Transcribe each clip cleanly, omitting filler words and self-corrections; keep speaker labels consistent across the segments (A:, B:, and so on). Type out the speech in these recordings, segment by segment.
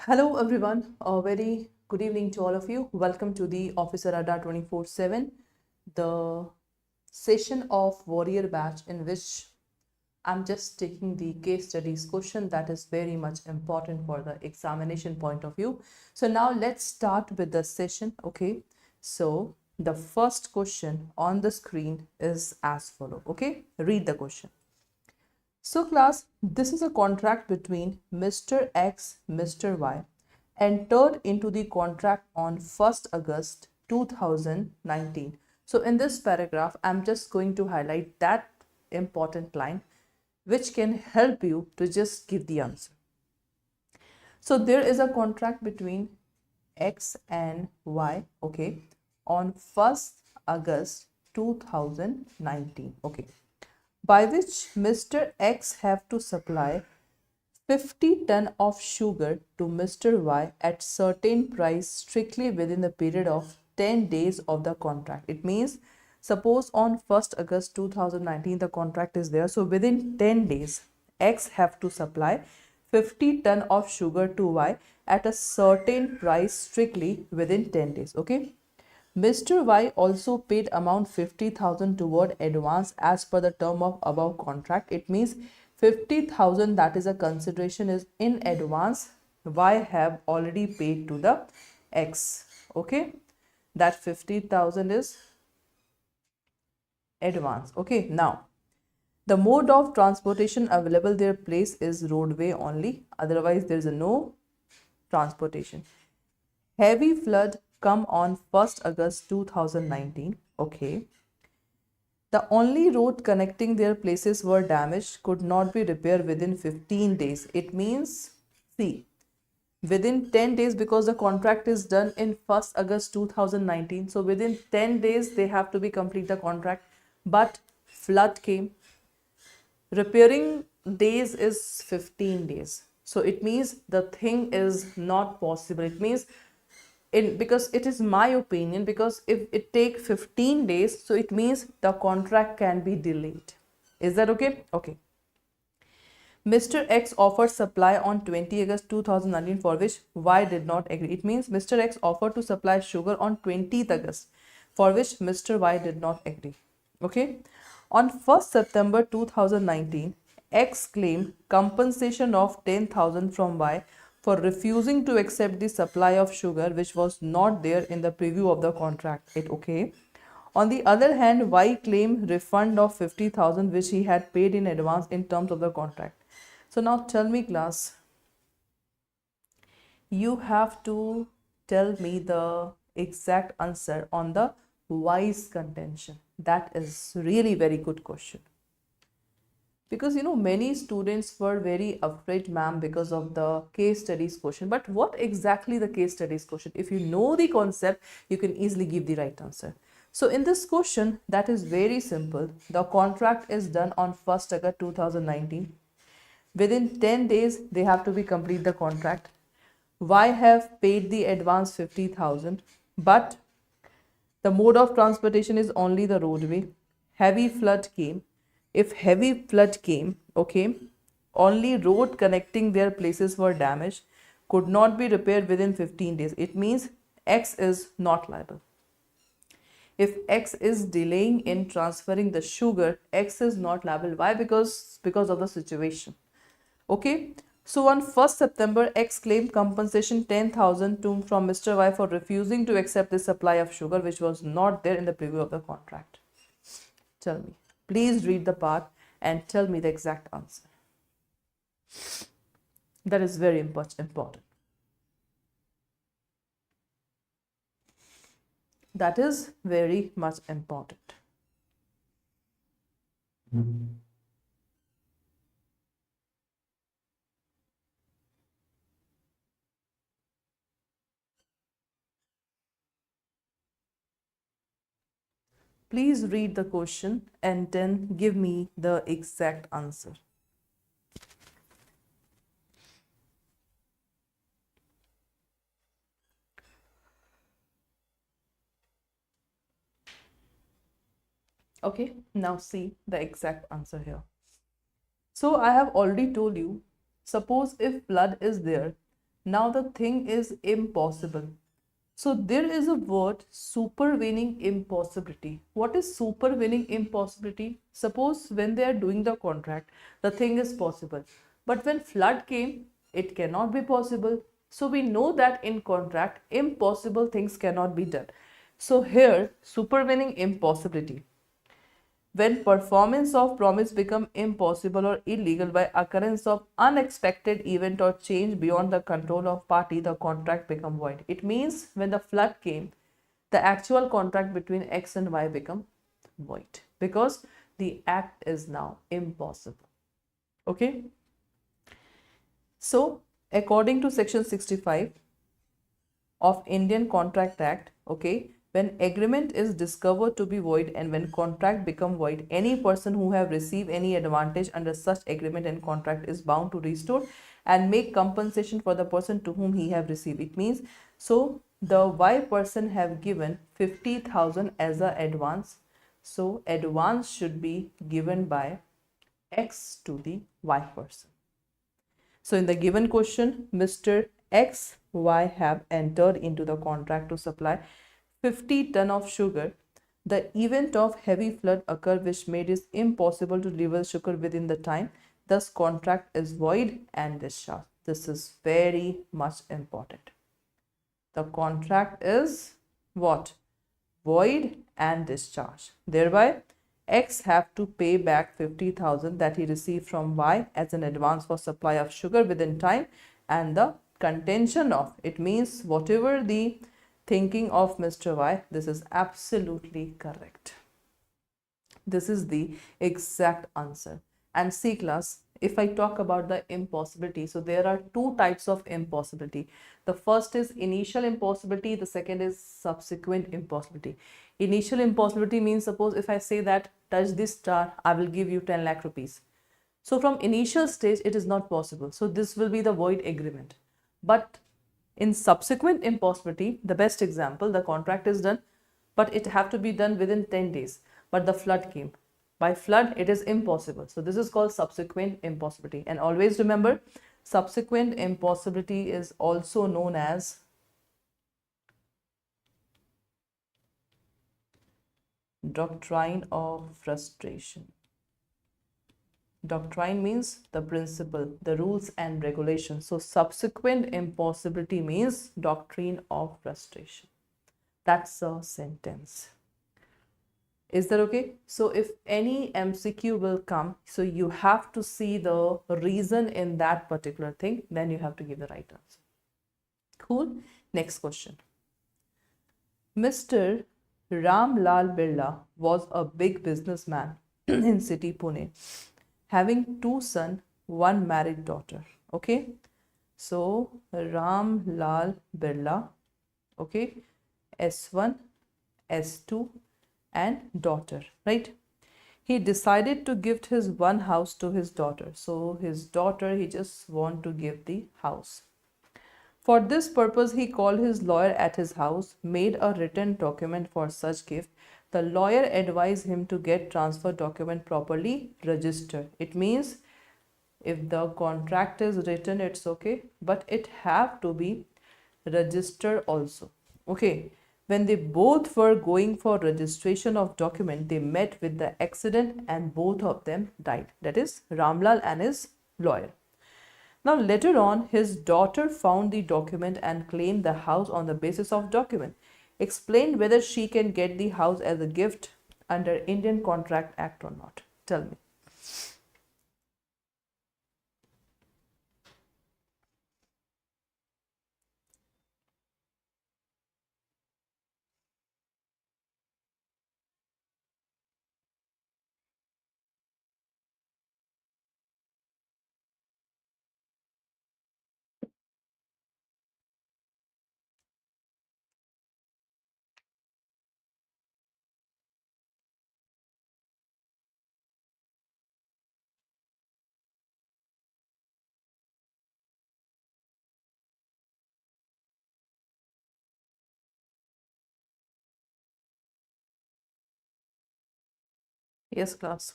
A: Hello everyone, a very good evening to all of you. Welcome to the Officer Adda 24/7, the session of Warrior Batch in which I'm just taking the case studies question that is very much important for the examination point of view. So now let's start with the session. Okay, so the first question on the screen is as follow. Okay, read the question. So class, this is a contract between Mr. X, Mr. Y, entered into the contract on 1st August 2019. So in this paragraph, I'm just going to highlight that important line which can help you to just give the answer. So there is a contract between X and Y, okay, on 1st August 2019, okay, by which Mr. X have to supply 50 ton of sugar to Mr. Y at certain price strictly within the period of 10 days of the contract. It means suppose on 1st August 2019 the contract is there. So within 10 days X have to supply 50 ton of sugar to Y at a certain price strictly within 10 days. Okay. Mr. Y also paid amount 50,000 toward advance as per the term of above contract. It means 50,000 that is a consideration is in advance. Y have already paid to the X. Okay. That 50,000 is advance. Okay. Now, the mode of transportation available their place is roadway only. Otherwise, there is a no transportation. Heavy flood come on 1st August 2019. Okay. The only road connecting their places were damaged, could not be repaired within 15 days. It means, see, within 10 days because the contract is done in 1st August 2019. So within 10 days they have to be complete the contract. But flood came. Repairing days is 15 days. So it means the thing is not possible. It means because it is my opinion, because if it take 15 days, so it means the contract can be delayed. Is that okay? Okay. Mr. X offered supply on 20 August 2019 for which Y did not agree. It means Mr. X offered to supply sugar on 20th August for which Mr. Y did not agree. Okay. On 1st September 2019, X claimed compensation of 10,000 from Y for refusing to accept the supply of sugar which was not there in the preview of the contract. Okay. On the other hand, Y claimed refund of 50,000 which he had paid in advance in terms of the contract. So now tell me class, you have to tell me the exact answer on the Y's contention. That is really very good question. Because many students were very afraid, ma'am, because of the case studies question. But what exactly the case studies question? If you know the concept, you can easily give the right answer. So in this question, that is very simple. The contract is done on 1st August 2019. Within 10 days, they have to be complete the contract. Y have paid the advance 50,000, but the mode of transportation is only the roadway. Heavy flood came. If heavy flood came, okay, only road connecting their places were damaged, could not be repaired within 15 days. It means X is not liable. If X is delaying in transferring the sugar, X is not liable. Why? Because of the situation. Okay. So on 1st September, X claimed compensation 10,000 from Mr. Y for refusing to accept the supply of sugar which was not there in the preview of the contract. Tell me. Please read the part and tell me the exact answer. That is very important. That is very much important. Please read the question and then give me the exact answer. Okay, now see the exact answer here. So I have already told you, suppose if flood is there, Now the thing is impossible. So there is a word supervening impossibility. What is supervening impossibility? Suppose when they are doing the contract, the thing is possible. But when flood came, it cannot be possible. So we know that in contract, impossible things cannot be done. So here, supervening impossibility. When performance of promise become impossible or illegal by occurrence of unexpected event or change beyond the control of party, the contract become void. It means when the flood came, the actual contract between X and Y become void because the act is now impossible. Okay. So according to section 65 of Indian Contract Act, okay, when agreement is discovered to be void and when contract become void, any person who have received any advantage under such agreement and contract is bound to restore and make compensation for the person to whom he have received. It means, so the Y person have given 50,000 as a advance, so advance should be given by X to the Y person. So in the given question, Mr. X, Y have entered into the contract to supply 50 ton of sugar. The event of heavy flood occurred which made it impossible to deliver sugar within the time. Thus, contract is void and discharged. This is very much important. The contract is what? Void and discharged. Thereby, X have to pay back 50,000 that he received from Y as an advance for supply of sugar within time, and the contention of it means whatever the thinking of Mr. Y, this is absolutely correct. This is the exact answer. And C class, if I talk about the impossibility, so there are two types of impossibility. The first is initial impossibility, the second is subsequent impossibility. Initial impossibility means, suppose if I say that touch this star, I will give you 10 lakh rupees. So from initial stage, it is not possible. So this will be the void agreement. But in subsequent impossibility, the best example, the contract is done, but it have to be done within 10 days. But the flood came. By flood, it is impossible. So this is called subsequent impossibility. And always remember, subsequent impossibility is also known as doctrine of frustration. Doctrine means the principle, the rules and regulations. So subsequent impossibility means doctrine of frustration. That's a sentence. Is that okay? So if any MCQ will come, so you have to see the reason in that particular thing, then you have to give the right answer. Cool. Next question. Mr. Ram Lal Birla was a big businessman in city Pune, having two sons, one married daughter. Okay. So Ram Lal Birla, okay, S1, S2 and daughter, right? He decided to gift his one house to his daughter. So his daughter, he just want to give the house. For this purpose, he called his lawyer at his house, made a written document for such gift. The lawyer advised him to get transfer document properly registered. It means if the contract is written, it's okay, but it have to be registered also. Okay. When they both were going for registration of document, they met with the accident and both of them died. That is Ramlal and his lawyer. Now later on, his daughter found the document and claimed the house on the basis of document. Explain whether she can get the house as a gift under Indian Contract Act or not. Tell me. Yes, class.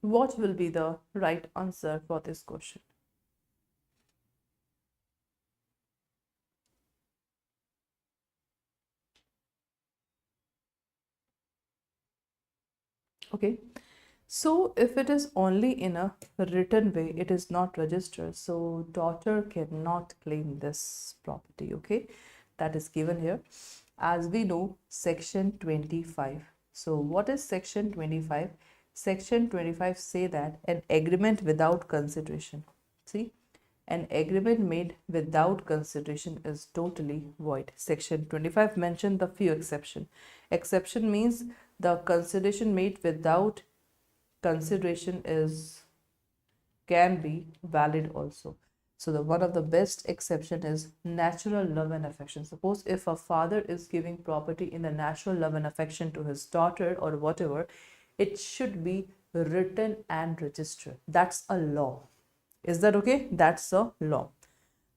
A: What will be the right answer for this question? Okay, so if it is only in a written way, it is not registered, so daughter cannot claim this property. Okay, that is given here. As we know, section 25. So what is section 25? Section 25 say that an agreement without consideration, see, an agreement made without consideration is totally void. Section 25 mentioned the few exception. Exception means the consideration made without consideration is can be valid also. So the one of the best exception is natural love and affection. Suppose if a father is giving property in the natural love and affection to his daughter or whatever, it should be written and registered. That's a law. Is that okay? That's a law.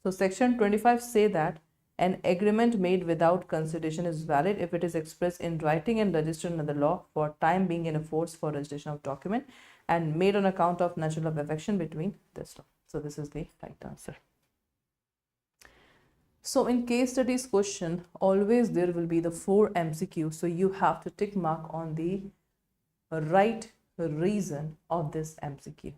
A: So section 25 say that an agreement made without consideration is valid if it is expressed in writing and registered under the law for time being in a force for registration of document and made on account of natural love affection between this law. So this is the right answer. So in case studies question, always there will be the 4 MCQ. So you have to tick mark on the right reason of this MCQ.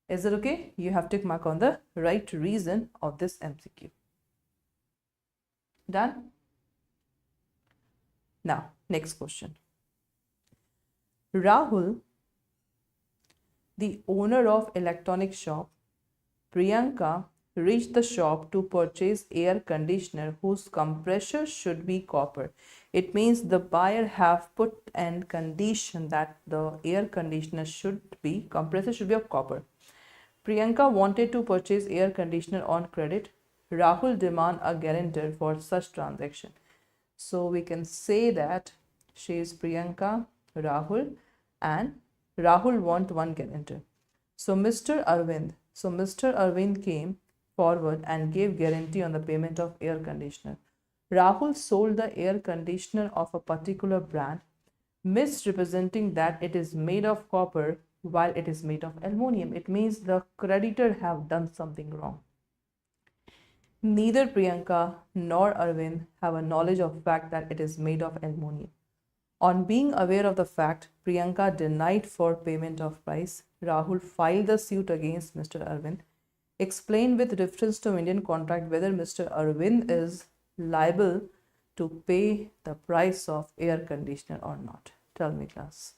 A: Is it okay? You have to tick mark on the right reason of this MCQ. Done? Now, next question. Rahul, the owner of electronic shop, Priyanka, reached the shop to purchase air conditioner whose compressor should be copper. It means the buyer have put an condition that the air conditioner compressor should be of copper. Priyanka wanted to purchase air conditioner on credit. Rahul demand a guarantor for such transaction. So we can say that she is Priyanka, Rahul, and Rahul want one guarantor. So Mr. Arvind came forward and gave guarantee on the payment of air conditioner. Rahul sold the air conditioner of a particular brand, misrepresenting that it is made of copper while it is made of aluminum. It means the creditor have done something wrong. Neither Priyanka nor Arvind have a knowledge of fact that it is made of aluminum. On being aware of the fact, Priyanka denied for payment of price. Rahul filed the suit against Mr. Arvind, explained with reference to Indian contract whether Mr. Arvind is liable to pay the price of air conditioner or not. Tell me, class.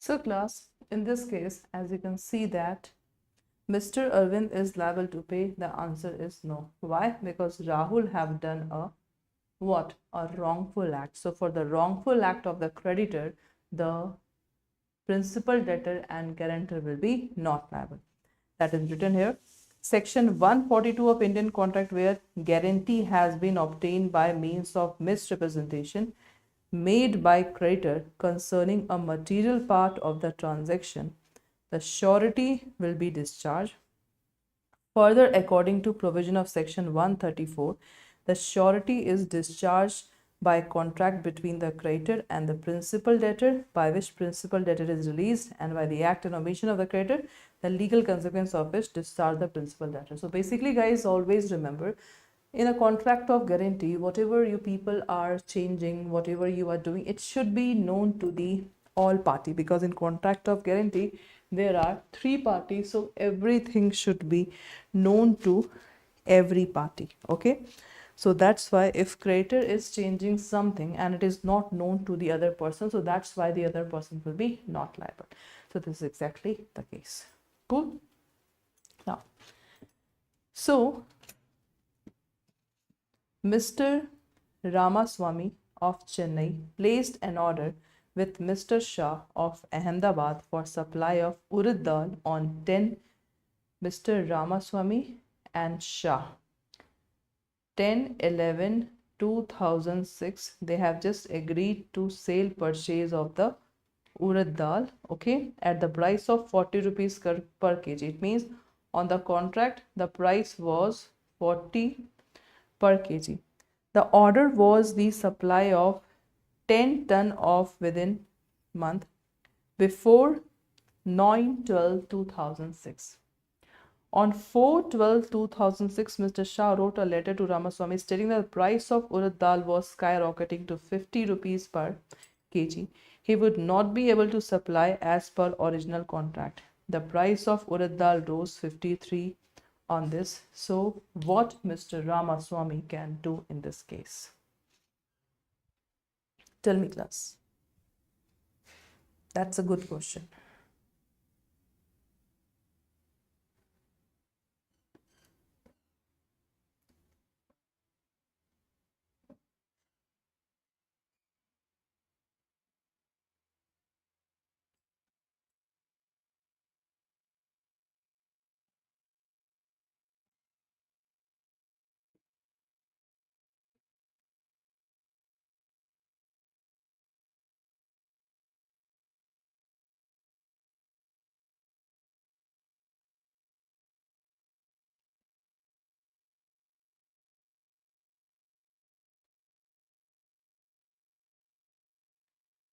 A: So class, in this case, as you can see that Mr. Arvind is liable to pay, the answer is no. Why? Because Rahul have done a what? A wrongful act. So for the wrongful act of the creditor, the principal debtor and guarantor will be not liable. That is written here. Section 142 of Indian contract, where guarantee has been obtained by means of misrepresentation made by creditor concerning a material part of the transaction, the surety will be discharged. Further, according to provision of section 134, the surety is discharged by contract between the creditor and the principal debtor, by which principal debtor is released, and by the act and omission of the creditor, the legal consequence of which discharge the principal debtor. So basically, guys, always remember, in a contract of guarantee, whatever you people are changing, whatever you are doing, it should be known to the all party, because in contract of guarantee there are 3 parties, so everything should be known to every party. Okay, so that's why if creditor is changing something and it is not known to the other person, so that's why the other person will be not liable. So this is exactly the case. Cool. Now, so Mr. Ramaswamy of Chennai placed an order with Mr. Shah of Ahmedabad for supply of urad dal on 10. Mr. Ramaswamy and Shah 10/11/2006 they have just agreed to sale purchase of the urad dal, okay, at the price of 40 rupees per kg. It means on the contract the price was 40 per kg. The order was the supply of 10 ton of within month before 9/12/2006. On 4/12/2006, Mr. Shah wrote a letter to Ramaswamy stating that the price of urad dal was skyrocketing to 50 rupees per kg. He would not be able to supply as per original contract. The price of urad dal rose 53 on this. So, what Mr. Ramaswamy can do in this case? Tell me, class. That's a good question.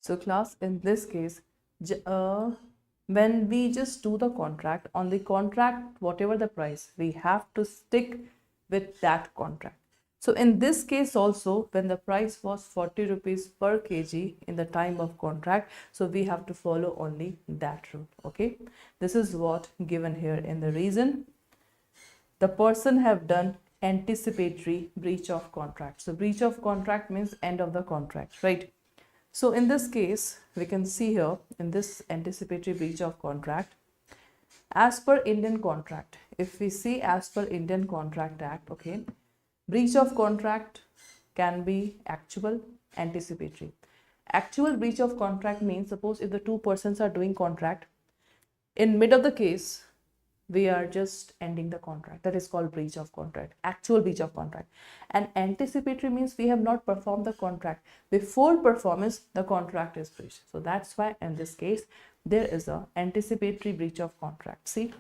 A: So class, in this case, when we just do the contract, on the contract, whatever the price, we have to stick with that contract. So in this case also, when the price was 40 rupees per kg in the time of contract, so we have to follow only that rule, okay? This is what given here in the reason. The person have done anticipatory breach of contract. So breach of contract means end of the contract, right? So in this case, we can see here in this anticipatory breach of contract, as per Indian contract, if we see as per Indian Contract Act, okay, breach of contract can be actual, anticipatory. Actual breach of contract means, suppose if the two persons are doing contract, in mid of the case, we are just ending the contract. That is called breach of contract, actual breach of contract. And anticipatory means we have not performed the contract. Before performance, the contract is breached. So that's why in this case, there is a anticipatory breach of contract. See?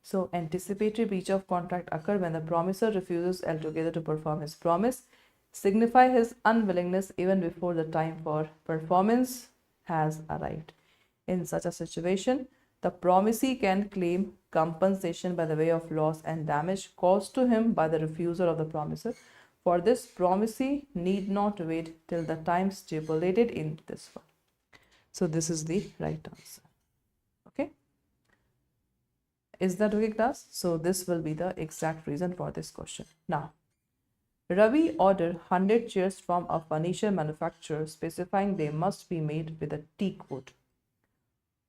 A: So anticipatory breach of contract occur when the promisor refuses altogether to perform his promise, signify his unwillingness even before the time for performance has arrived. In such a situation, the promisee can claim compensation by the way of loss and damage caused to him by the refusal of the promiser. For this, promisee need not wait till the time stipulated in this one. So this is the right answer. Okay. Is that okay, class? So this will be the exact reason for this question. Now, Ravi ordered 100 chairs from a furniture manufacturer specifying they must be made with a teak wood.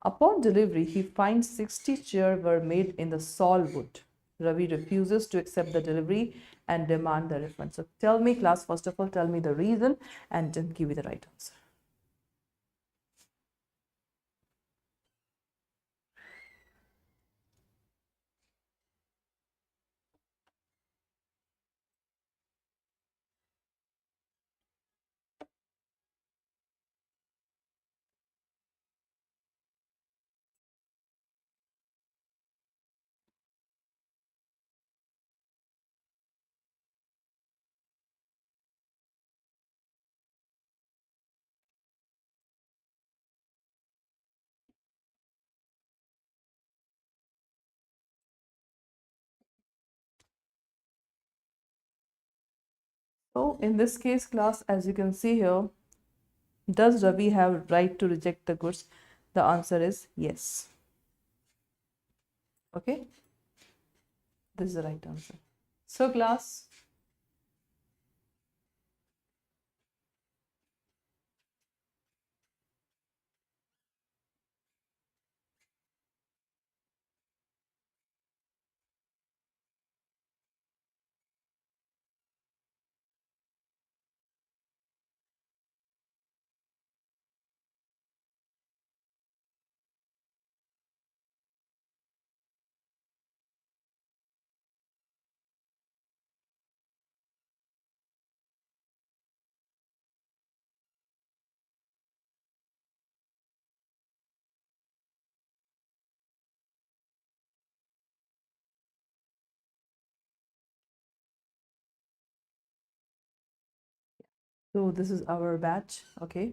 A: Upon delivery, he finds 60 chairs were made in the saw wood. Ravi refuses to accept the delivery and demand the refund. So tell me, class, first of all, tell me the reason and then give me the right answer. So in this case, class, as you can see here, does Ravi have right to reject the goods? The answer is yes. Okay, this is the right answer. So class, So this is our batch. Okay,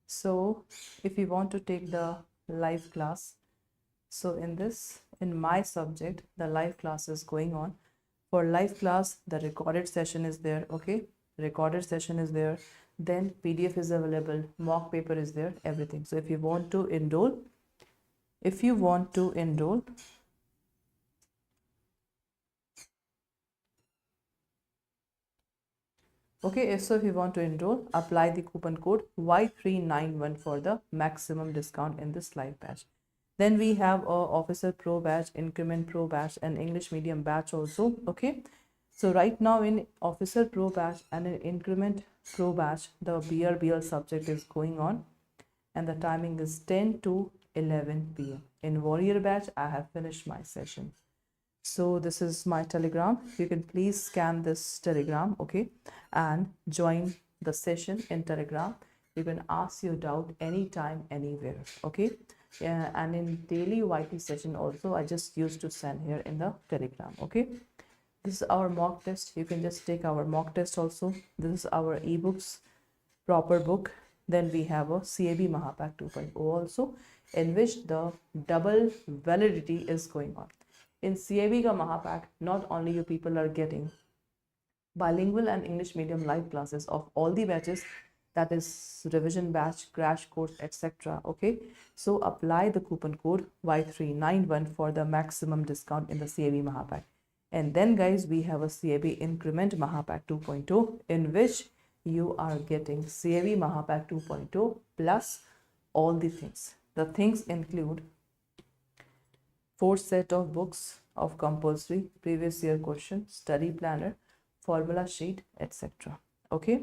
A: so if you want to take the live class, so in my subject, the live class is going on. For live class, the recorded session is there. Okay, recorded session is there, then PDF is available, mock paper is there, everything. So if you want to enroll, okay, so if you want to enroll, apply the coupon code Y391 for the maximum discount in this live batch. Then we have a Officer Pro batch, Increment Pro batch, and English Medium batch also. Okay, so right now in Officer Pro batch and in Increment Pro batch, the BRBL subject is going on, and the timing is 10 to 11 p.m. In Warrior batch, I have finished my session. So this is my Telegram. You can please scan this Telegram, okay, and join the session in Telegram. You can ask your doubt anytime, anywhere, okay. Yeah, and in daily YT session also, I just used to send here in the Telegram, okay. This is our mock test. You can just take our mock test also. This is our ebooks, proper book. Then we have a CAB Mahapack 2.0 also, in which the double validity is going on. In CAB ka Mahapack, not only you people are getting bilingual and English medium live classes of all the batches, that is revision batch, crash course, etc. Okay, so apply the coupon code Y391 for the maximum discount in the CAB Mahapack. And then guys, we have a CAB Increment Mahapack 2.0, in which you are getting CAB Mahapack 2.0 plus all the things. The things include 4 set of books of compulsory previous year question, study planner, formula sheet, etc. Okay,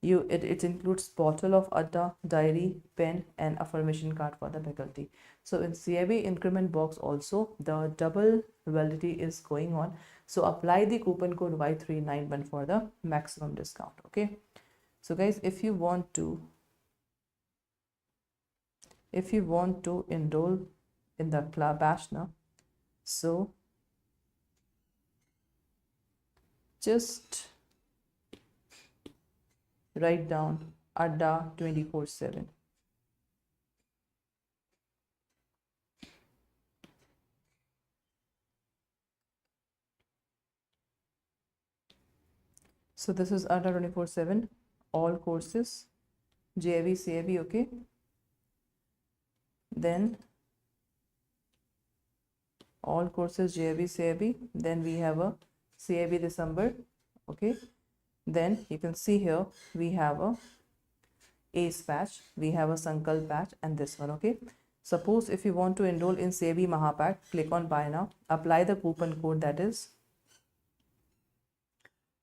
A: it includes bottle of Adda, diary, pen, and affirmation card for the faculty. So in CAB increment box also, the double validity is going on. So apply the coupon code Y391 for the maximum discount. Okay, so guys, if you want to enroll in the batch now, so just write down Adda 24/7. So this is Adda 24/7, all courses, JAIIB CAIIB, okay. Then all courses JAIIB CAIIB. Then we have a CAIIB December, okay. Then you can see here we have a ACE batch, we have a Sankalp batch, and this one, okay. Suppose if you want to enroll in CAIIB Mahapack, click on buy now, apply the coupon code, that is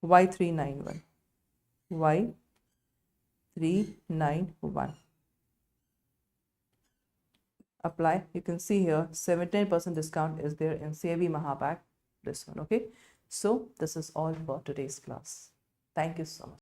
A: Y391, Y391. Apply. You can see here 17% discount is there in CAIIB Mahapack, this one, okay. So this is all for today's class. Thank you so much.